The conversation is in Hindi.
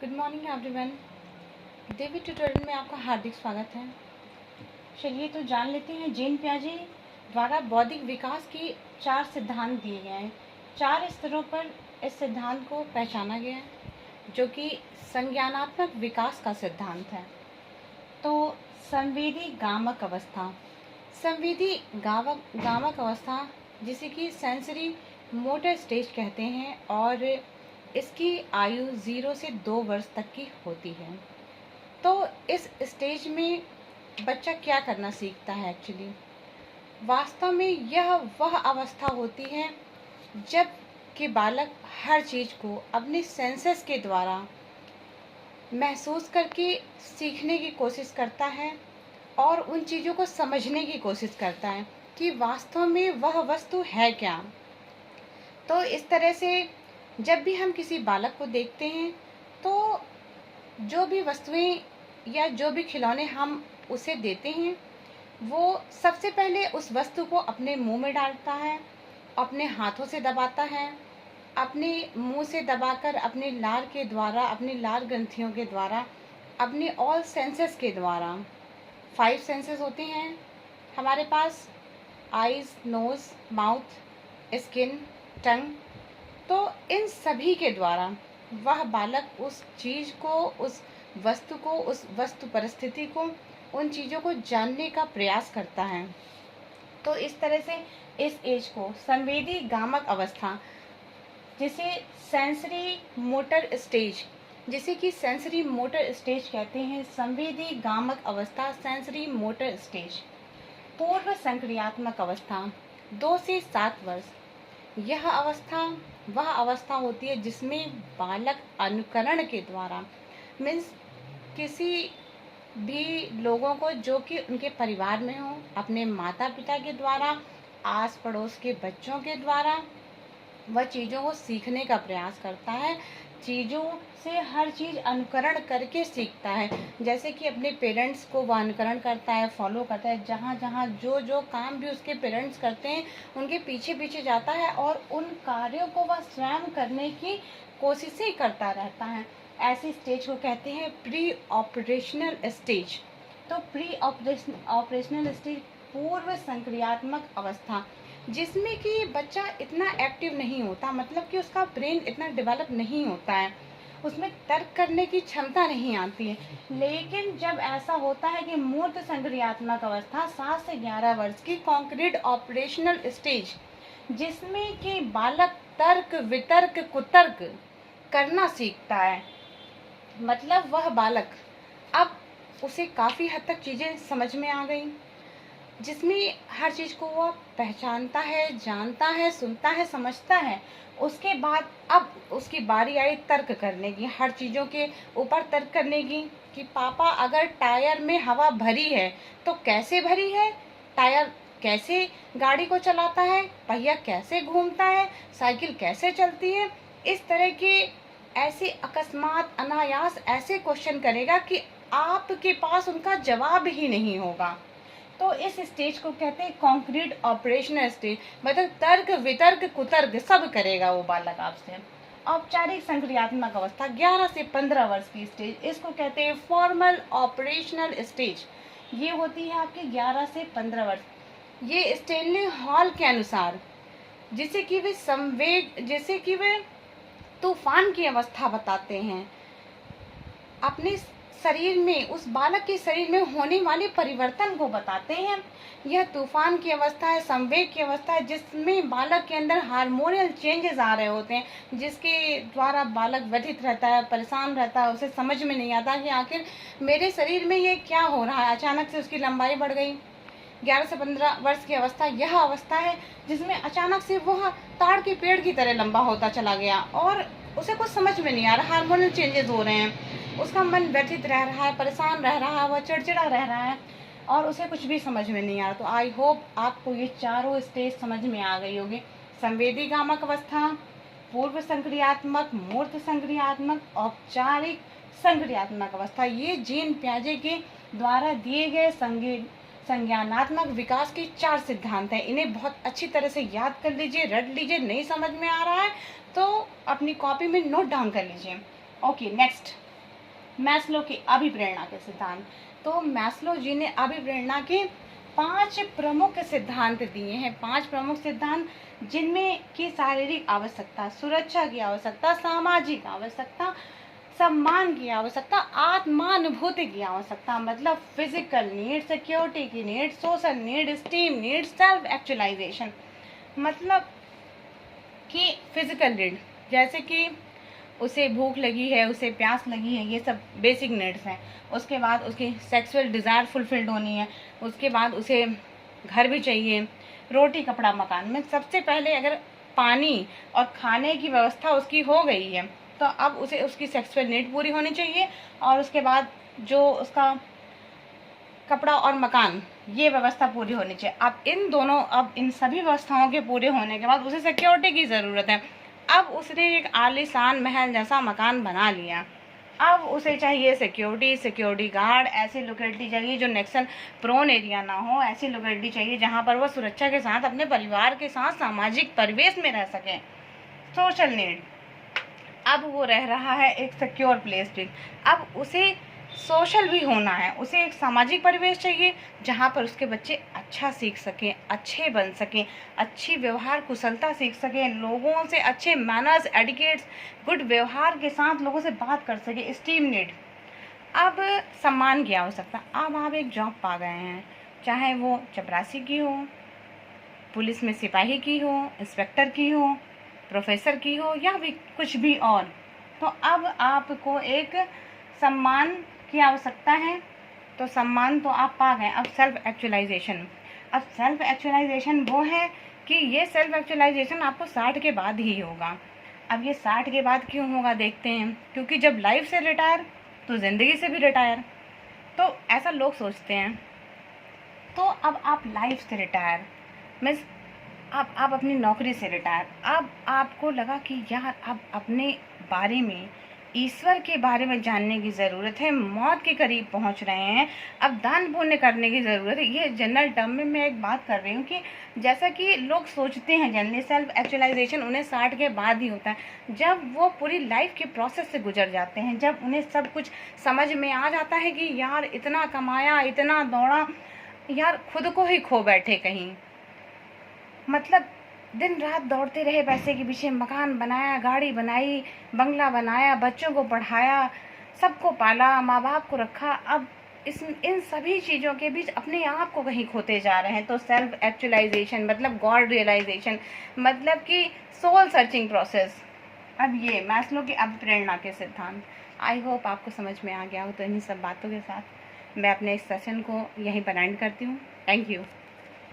Good morning everyone. Devi tutorial में आपका हार्दिक स्वागत है। चलिए तो जान लेते हैं जीन पियाजे द्वारा बौद्धिक विकास की 4 सिद्धांत दिए गए हैं। 4 स्तरों पर इस सिद्धांत को पहचाना गया है, जो कि संज्ञानात्मक विकास का सिद्धांत है। तो संवेदी गामक अवस्था, संवेदी गामक अवस्था जिसे कि सेंसरी मोटर स्टेज कहते हैं, और इसकी आयु 0 से 2 वर्ष तक की होती है। तो इस स्टेज में बच्चा क्या करना सीखता है? एक्चुअली वास्तव में यह वह अवस्था होती है जब कि बालक हर चीज़ को अपने सेंसेस के द्वारा महसूस करके सीखने की कोशिश करता है और उन चीज़ों को समझने की कोशिश करता है कि वास्तव में वह वस्तु है क्या। तो इस तरह से जब भी हम किसी बालक को देखते हैं तो जो भी वस्तुएं या जो भी खिलौने हम उसे देते हैं, वो सबसे पहले उस वस्तु को अपने मुंह में डालता है, अपने हाथों से दबाता है, अपने मुंह से दबाकर अपने लार के द्वारा, अपनी लार ग्रंथियों के द्वारा, अपने ऑल सेंसेस के द्वारा। 5 सेंसेस होते हैं हमारे पास: आइज़, नोज़, माउथ, स्किन, टंग। तो इन सभी के द्वारा वह बालक उस चीज़ को, उस वस्तु को, उस वस्तु परिस्थिति को, उन चीज़ों को जानने का प्रयास करता है। तो इस तरह से इस एज को संवेदी गामक अवस्था, जिसे सेंसरी मोटर स्टेज, जिसे कि सेंसरी मोटर स्टेज कहते हैं, संवेदी गामक अवस्था, सेंसरी मोटर स्टेज। पूर्व संक्रियात्मक अवस्था 2 से 7 वर्ष, यह अवस्था वह अवस्था होती है जिसमें बालक अनुकरण के द्वारा, मीन्स किसी भी लोगों को जो कि उनके परिवार में हो, अपने माता पिता के द्वारा, आस पड़ोस के बच्चों के द्वारा वह चीज़ों को सीखने का प्रयास करता है। चीज़ों से हर चीज़ अनुकरण करके सीखता है, जैसे कि अपने पेरेंट्स को वह अनुकरण करता है, फॉलो करता है। जहाँ जहाँ जो जो काम भी उसके पेरेंट्स करते हैं उनके पीछे पीछे जाता है और उन कार्यों को वह स्वयं करने की कोशिशें करता रहता है। ऐसी स्टेज को कहते हैं प्री ऑपरेशनल स्टेज। तो प्री ऑपरेशनल स्टेज पूर्व संक्रियात्मक अवस्था, जिसमें कि बच्चा इतना एक्टिव नहीं होता, मतलब कि उसका ब्रेन इतना डेवलप नहीं होता है, उसमें तर्क करने की क्षमता नहीं आती है। लेकिन जब ऐसा होता है कि मूर्त संक्रियात्मक अवस्था 7 से 11 वर्ष की कॉन्क्रीट ऑपरेशनल स्टेज, जिसमें कि बालक तर्क, वितर्क, कुतर्क करना सीखता है, मतलब वह बालक अब उसे काफ़ी हद तक चीज़ें समझ में आ गई, जिसमें हर चीज़ को वह पहचानता है, जानता है, सुनता है, समझता है। उसके बाद अब उसकी बारी आई तर्क करने की, हर चीज़ों के ऊपर तर्क करने की कि पापा अगर टायर में हवा भरी है तो कैसे भरी है, टायर कैसे गाड़ी को चलाता है, पहिया कैसे घूमता है, साइकिल कैसे चलती है। इस तरह के ऐसे अकस्मात, अनायास ऐसे क्वेश्चन करेगा कि आपके पास उनका जवाब ही नहीं होगा। तो इस स्टेज को कहते हैं कॉन्क्रीट ऑपरेशनल स्टेज, मतलब तर्क, वितर्क, कुतर्क सब करेगा वो बालक आपसे। औपचारिक संक्रियात्मक अवस्था 11 से 15 वर्ष की स्टेज, इसको कहते हैं फॉर्मल ऑपरेशनल स्टेज। ये होती है आपके 11 से 15 वर्ष। ये स्टेनली हॉल के अनुसार, जिसे कि वे तूफान की अवस्था बताते हैं, अपने शरीर में, उस बालक के शरीर में होने वाले परिवर्तन को बताते हैं। यह तूफान की अवस्था है, संवेग की अवस्था है, जिसमें बालक के अंदर हार्मोनल चेंजेस आ रहे होते हैं, जिसके द्वारा बालक व्यथित रहता है, परेशान रहता है, उसे समझ में नहीं आता कि आखिर मेरे शरीर में ये क्या हो रहा है। अचानक से उसकी लंबाई बढ़ गई। 11 से 15 वर्ष की अवस्था यह अवस्था है जिसमें अचानक से वह ताड़ के पेड़ की तरह लंबा होता चला गया और उसे कुछ समझ में नहीं आ रहा, हार्मोनल चेंजेस हो रहे हैं, उसका मन व्यथित रह रहा है, परेशान रह रहा है, वह चिड़चिड़ा रह रहा है और उसे कुछ भी समझ में नहीं आ रहा। तो आई होप आपको ये चारों स्टेज समझ में आ गई होगी: संवेदी गामक अवस्था, पूर्व संक्रियात्मक, मूर्त संक्रियात्मक, औपचारिक संक्रियात्मक अवस्था। ये जीन पियाजे के द्वारा दिए गए संज्ञानात्मक विकास के 4 सिद्धांत हैं। इन्हें बहुत अच्छी तरह से याद कर लीजिए, रट लीजिए। नहीं समझ में आ रहा है तो अपनी कॉपी में नोट डाउन कर लीजिए। Okay, next. मैस्लो की अभिप्रेरणा के सिद्धांत। तो मैस्लो जी ने अभिप्रेरणा के 5 प्रमुख सिद्धांत दिए हैं। 5 प्रमुख सिद्धांत जिनमें कि शारीरिक आवश्यकता, सुरक्षा की आवश्यकता, सामाजिक आवश्यकता, सम्मान की आवश्यकता, आत्मानुभूति की आवश्यकता, मतलब फिजिकल नीड, सिक्योरिटी की need, social need, esteem need, self actualisation. मतलब कि फिजिकल नीड जैसे कि उसे भूख लगी है, उसे प्यास लगी है, ये सब बेसिक नीड्स हैं। उसके बाद उसकी सेक्सुअल डिज़ायर फुलफिल्ड होनी है। उसके बाद उसे घर भी चाहिए, रोटी कपड़ा मकान में। सबसे पहले अगर पानी और खाने की व्यवस्था उसकी हो गई है तो अब उसे उसकी सेक्सुअल नीड पूरी होनी चाहिए, और उसके बाद जो उसका कपड़ा और मकान, ये व्यवस्था पूरी होनी चाहिए। अब इन सभी व्यवस्थाओं के पूरे होने के बाद उसे सिक्योरिटी की ज़रूरत है। अब उसने एक आलीशान महल जैसा मकान बना लिया, अब उसे चाहिए सिक्योरिटी गार्ड। ऐसी लोकेलिटी चाहिए जो नक्सल प्रोन एरिया ना हो, ऐसी लोकेलिटी चाहिए जहाँ पर वह सुरक्षा के साथ अपने परिवार के साथ सामाजिक परिवेश में रह सके। सोशल नीड, अब वो रह रहा है एक सिक्योर प्लेस पे। अब उसे सोशल भी होना है, उसे एक सामाजिक परिवेश चाहिए जहाँ पर उसके बच्चे अच्छा सीख सकें, अच्छे बन सकें, अच्छी व्यवहार कुशलता सीख सकें, लोगों से अच्छे मैनर्स, एटिकेट्स, गुड व्यवहार के साथ लोगों से बात कर सके। स्टीम नीड, अब सम्मान की आवश्यकता। अब आप एक जॉब पा गए हैं, चाहे वो चपरासी की हो, पुलिस में सिपाही की हो, इंस्पेक्टर की हो, प्रोफेसर की हो, या भी कुछ भी और, तो अब आपको एक सम्मान की आवश्यकता है। तो सम्मान तो आप पा गए। अब सेल्फ एक्चुअलाइजेशन। अब सेल्फ एक्चुअलाइजेशन वो है कि ये सेल्फ एक्चुअलाइजेशन आपको 60 के बाद ही होगा। अब ये 60 के बाद क्यों होगा देखते हैं, क्योंकि जब लाइफ से रिटायर तो ज़िंदगी से भी रिटायर, तो ऐसा लोग सोचते हैं। तो अब आप लाइफ से रिटायर मीन्स आप अपनी नौकरी से रिटायर, अब आपको लगा कि यार अब अपने बारे में, ईश्वर के बारे में जानने की ज़रूरत है, मौत के करीब पहुंच रहे हैं, अब दान पुण्य करने की ज़रूरत है। ये जनरल टर्म में मैं एक बात कर रही हूँ कि जैसा कि लोग सोचते हैं जनरली सेल्फ एक्चुअलाइजेशन उन्हें 60 के बाद ही होता है, जब वो पूरी लाइफ के प्रोसेस से गुजर जाते हैं, जब उन्हें सब कुछ समझ में आ जाता है कि यार इतना कमाया, इतना दौड़ा, यार खुद को ही खो बैठे कहीं। मतलब दिन रात दौड़ते रहे पैसे के पीछे, मकान बनाया, गाड़ी बनाई, बंगला बनाया, बच्चों को पढ़ाया, सबको पाला, माँ बाप को रखा, अब इन सभी चीज़ों के बीच अपने आप को कहीं खोते जा रहे हैं। तो सेल्फ एक्चुअलाइजेशन मतलब गॉड रियलाइजेशन, मतलब कि सोल सर्चिंग प्रोसेस। अब ये मैस्लो की अभिप्रेरणा के सिद्धांत, आई होप आपको समझ में आ गया हो। तो इन्हीं सब बातों के साथ मैं अपने इस सेशन को यहीं पर एंड करती हूँ। Thank you.